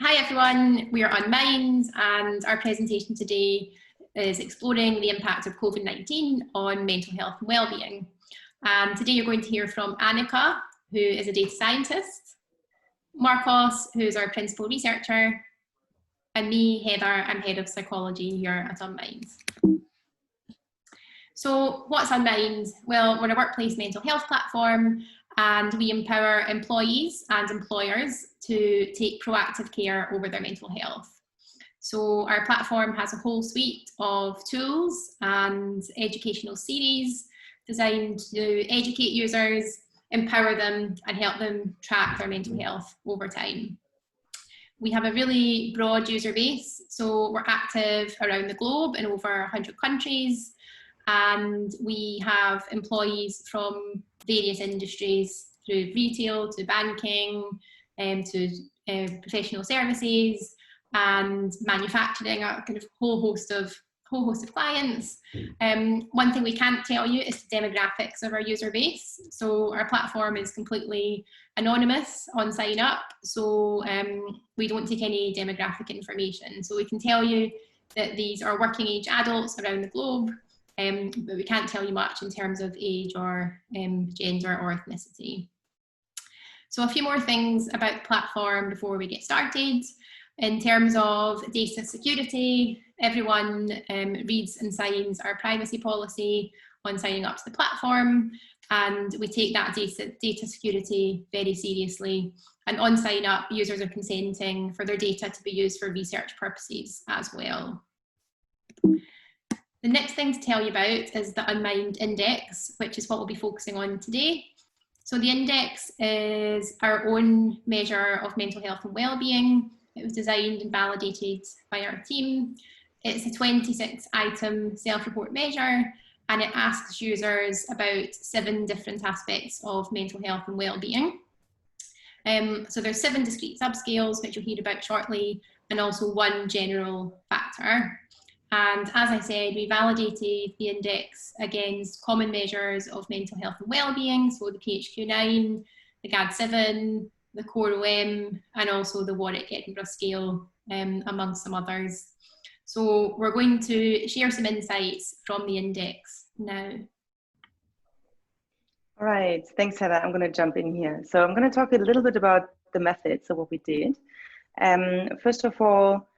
Hi everyone, we are Unmind and our presentation today is exploring the impact of Covid-19 on mental health and wellbeing. And today you're going to hear from Anika, who is a data scientist, Marcos, who's our principal researcher, and me, Heather, I'm head of psychology here at Unmind. So what's Unmind? Well, we're a workplace mental health platform and we empower employees and employers to take proactive care over their mental health. So our platform has a whole suite of tools and educational series designed to educate users, empower them and help them track their mental health over time. We have a really broad user base, so we're active around the globe in over 100 countries, and we have employees from various industries, through retail to banking to professional services and manufacturing, a kind of whole host of clients. One thing we can't tell you is the demographics of our user base. So our platform is completely anonymous on sign up, so we don't take any demographic information. So we can tell you that these are working age adults around the globe, but we can't tell you much in terms of age or gender or ethnicity. So a few more things about the platform before we get started. In terms of data security, everyone reads and signs our privacy policy on signing up to the platform, and we take that data security very seriously. And on sign up, users are consenting for their data to be used for research purposes as well. The next thing to tell you about is the Unmind Index, which is what we'll be focusing on today. So the index is our own measure of mental health and wellbeing. It was designed and validated by our team. It's a 26-item self-report measure, and it asks users about 7 different aspects of mental health and wellbeing. So there's 7 discrete subscales, which you'll hear about shortly, and also 1 general factor. And as I said, we validated the index against common measures of mental health and wellbeing, so the PHQ-9, the GAD-7, the CORE-OM, and also the Warwick-Edinburgh scale, amongst some others. So we're going to share some insights from the index now. All right, thanks Heather. I'm going to jump in here. So I'm going to talk a little bit about the method, so what we did. First of all,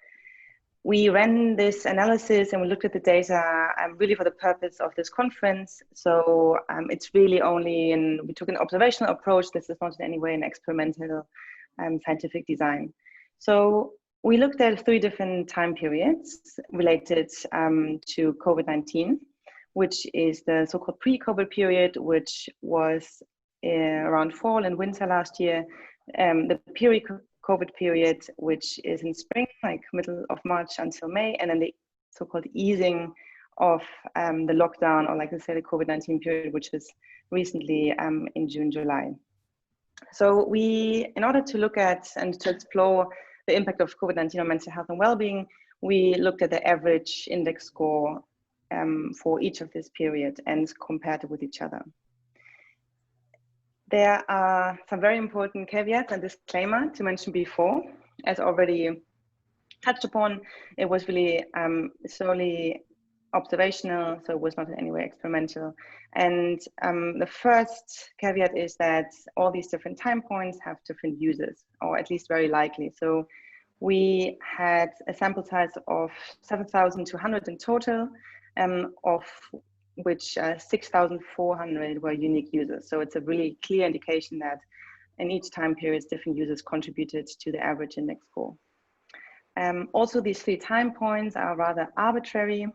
we ran this analysis and we looked at the data really for the purpose of this conference. So it's really only, we took an observational approach. This is not in any way an experimental scientific design. So we looked at 3 different time periods related to COVID-19, which is the so-called pre-COVID period, which was around fall and winter last year, the peri-COVID period, which is in spring, like middle of March until May, and then the so-called easing of the lockdown, or like I said, the COVID-19 period, which was recently in June, July. So we, in order to look at and to explore the impact of COVID-19 on mental health and well-being, we looked at the average index score for each of this period and compared it with each other. There are some very important caveats and disclaimer to mention before. As already touched upon, it was really solely observational, so it was not in any way experimental. And the first caveat is that all these different time points have different users, or at least very likely. So we had a sample size of 7,200 in total, of which 6,400 were unique users. So it's a really clear indication that in each time period, different users contributed to the average index score. Also, these 3 time points are rather arbitrary,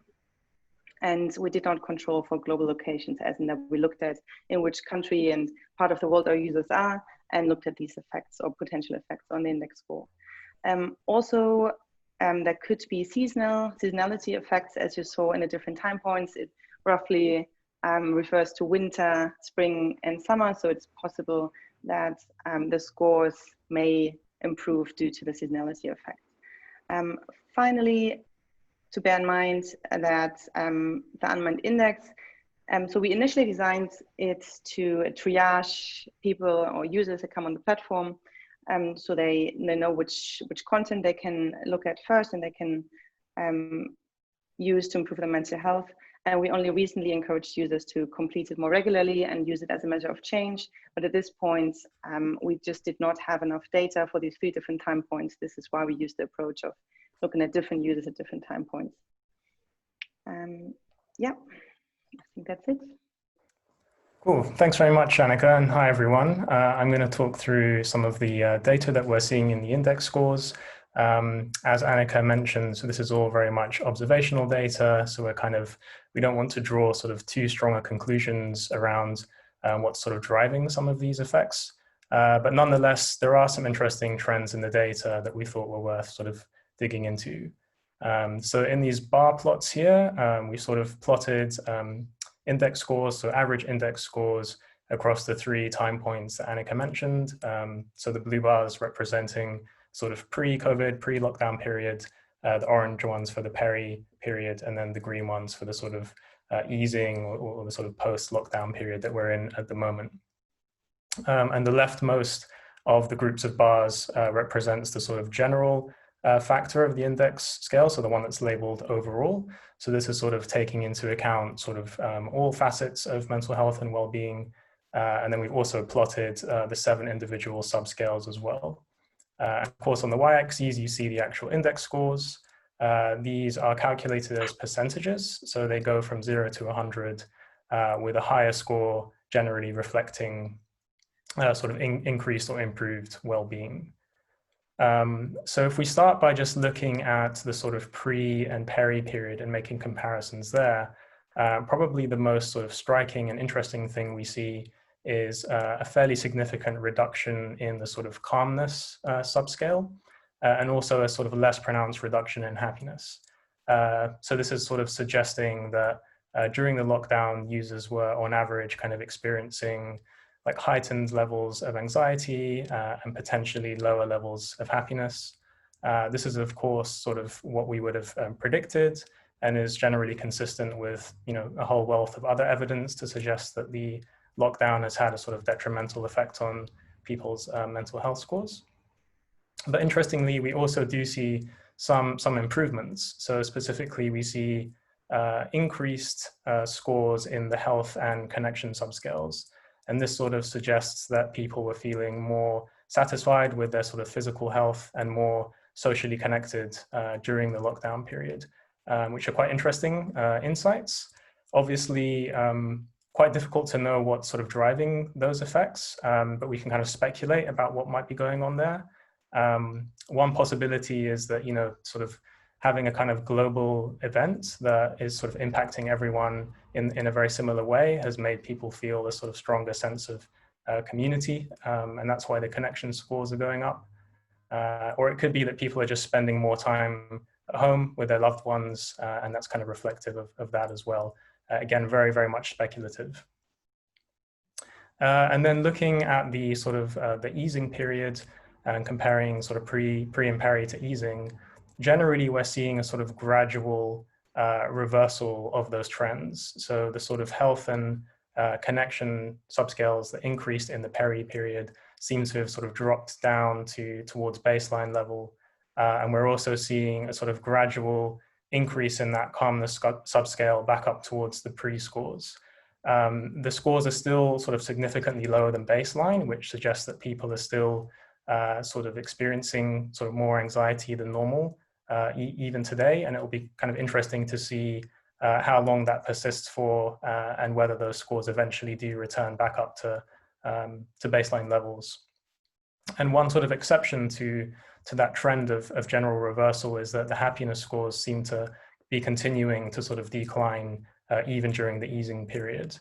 and we did not control for global locations, as in that we looked at in which country and part of the world our users are, and looked at these effects or potential effects on the index score. Also, there could be seasonality effects, as you saw in the different time points. It roughly refers to winter, spring, and summer, so it's possible that the scores may improve due to the seasonality effect. Finally, to bear in mind that the Unmind Index, so we initially designed it to triage people or users that come on the platform so they know which content they can look at first and they can use to improve their mental health. And we only recently encouraged users to complete it more regularly and use it as a measure of change. But at this point, we just did not have enough data for these 3 different time points. This is why we used the approach of looking at different users at different time points. Yeah, I think that's it. Cool. Thanks very much, Anika, and hi, everyone. I'm going to talk through some of the data that we're seeing in the index scores. As Anika mentioned, so this is all very much observational data, so we don't want to draw sort of too strong conclusions around what's sort of driving some of these effects. But nonetheless, there are some interesting trends in the data that we thought were worth sort of digging into. So in these bar plots here, we sort of plotted index scores, so average index scores across the 3 time points that Anika mentioned. So the blue bars representing sort of pre-COVID, pre-lockdown period, the orange ones for the peri-period, and then the green ones for the sort of easing or the sort of post-lockdown period that we're in at the moment. And the leftmost of the groups of bars represents the sort of general factor of the index scale, so the one that's labeled overall. So this is sort of taking into account sort of all facets of mental health and well-being. And then we've also plotted the 7 individual subscales as well. Of course, on the y-axis, you see the actual index scores. These are calculated as percentages, so they go from 0 to 100, with a higher score generally reflecting sort of increased or improved well-being. So if we start by just looking at the sort of pre and peri period and making comparisons there, probably the most sort of striking and interesting thing we see is a fairly significant reduction in the sort of calmness subscale, and also a sort of less pronounced reduction in happiness. So this is sort of suggesting that during the lockdown, users were on average kind of experiencing like heightened levels of anxiety and potentially lower levels of happiness. This is, of course, sort of what we would have predicted and is generally consistent with, a whole wealth of other evidence to suggest that the lockdown has had a sort of detrimental effect on people's mental health scores. But interestingly, we also do see some improvements. So specifically, we see increased scores in the health and connection subscales. And this sort of suggests that people were feeling more satisfied with their sort of physical health and more socially connected during the lockdown period, which are quite interesting insights. Obviously, quite difficult to know what's sort of driving those effects, but we can kind of speculate about what might be going on there. One possibility is that, sort of having a kind of global event that is sort of impacting everyone in a very similar way has made people feel a sort of stronger sense of community, and that's why the connection scores are going up. Or it could be that people are just spending more time at home with their loved ones, and that's kind of reflective of that as well. Again, very, very much speculative. And then looking at the sort of the easing period and comparing sort of pre and peri to easing, generally we're seeing a sort of gradual reversal of those trends. So the sort of health and connection subscales that increased in the peri period seem to have sort of dropped down towards baseline level. And we're also seeing a sort of gradual increase in that calmness subscale back up towards the pre-scores. The scores are still sort of significantly lower than baseline, which suggests that people are still sort of experiencing sort of more anxiety than normal, even today. And it will be kind of interesting to see how long that persists for, and whether those scores eventually do return back up to baseline levels. And one sort of exception to that trend of general reversal is that the happiness scores seem to be continuing to sort of decline even during the easing period,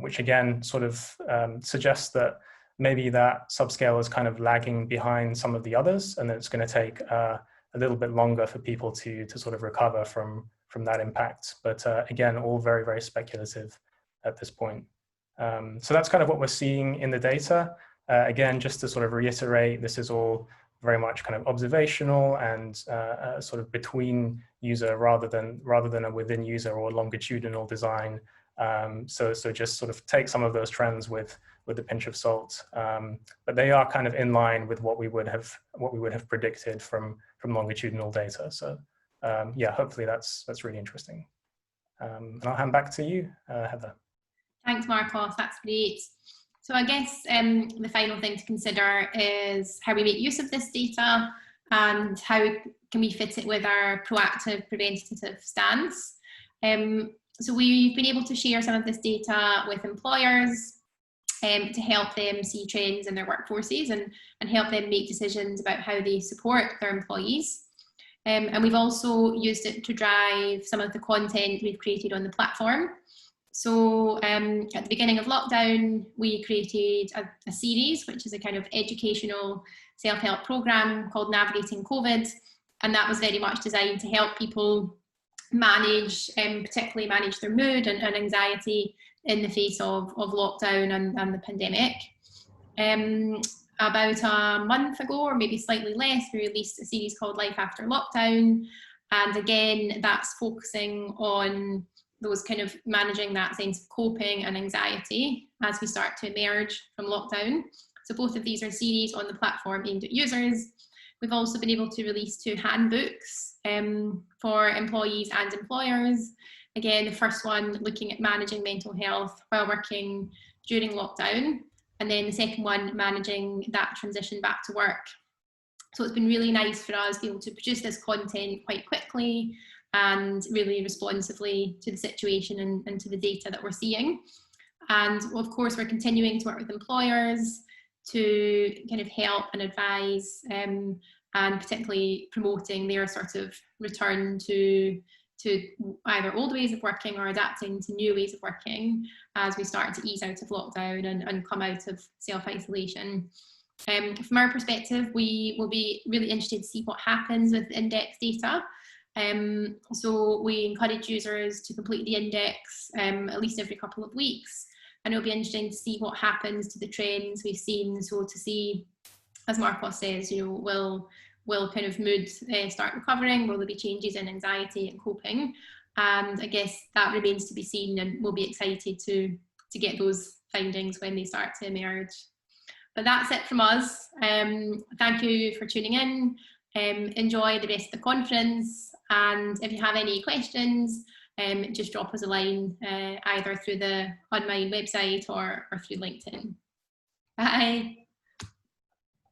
which again sort of suggests that maybe that subscale is kind of lagging behind some of the others, and that it's going to take a little bit longer for people to sort of recover from that impact. But again, all very, very speculative at this point. So that's kind of what we're seeing in the data. Again, just to sort of reiterate, this is all very much kind of observational and sort of between user rather than a within user or longitudinal design. So just sort of take some of those trends with a pinch of salt, but they are kind of in line with what we would have predicted from longitudinal data. So yeah, hopefully that's really interesting. And I'll hand back to you, Heather. Thanks, Marcos. That's great. So I guess the final thing to consider is how we make use of this data and how can we fit it with our proactive preventative stance. So we've been able to share some of this data with employers to help them see trends in their workforces and help them make decisions about how they support their employees. And we've also used it to drive some of the content we've created on the platform. So at the beginning of lockdown, we created a series, which is a kind of educational self-help program called Navigating COVID. And that was very much designed to help people manage, particularly manage their mood and anxiety in the face of lockdown and the pandemic. About a month ago, or maybe slightly less, we released a series called Life After Lockdown. And again, that's focusing on those kind of managing that sense of coping and anxiety as we start to emerge from lockdown. So both of these are series on the platform aimed at users. We've also been able to release 2 handbooks for employees and employers. Again, the first one looking at managing mental health while working during lockdown, and then the second one managing that transition back to work. So it's been really nice for us to be able to produce this content quite quickly and really responsively to the situation and to the data that we're seeing. And of course, we're continuing to work with employers to kind of help and advise and particularly promoting their sort of return to either old ways of working or adapting to new ways of working as we start to ease out of lockdown and come out of self-isolation. From our perspective, we will be really interested to see what happens with the index data. So we encourage users to complete the index at least every couple of weeks, and it'll be interesting to see what happens to the trends we've seen. So to see, as Marcos says, you know, will kind of mood start recovering? Will there be changes in anxiety and coping? And I guess that remains to be seen, and we'll be excited to get those findings when they start to emerge. But that's it from us. Thank you for tuning in. Enjoy the rest of the conference, and if you have any questions, just drop us a line either through the Unmind website or through LinkedIn. Bye.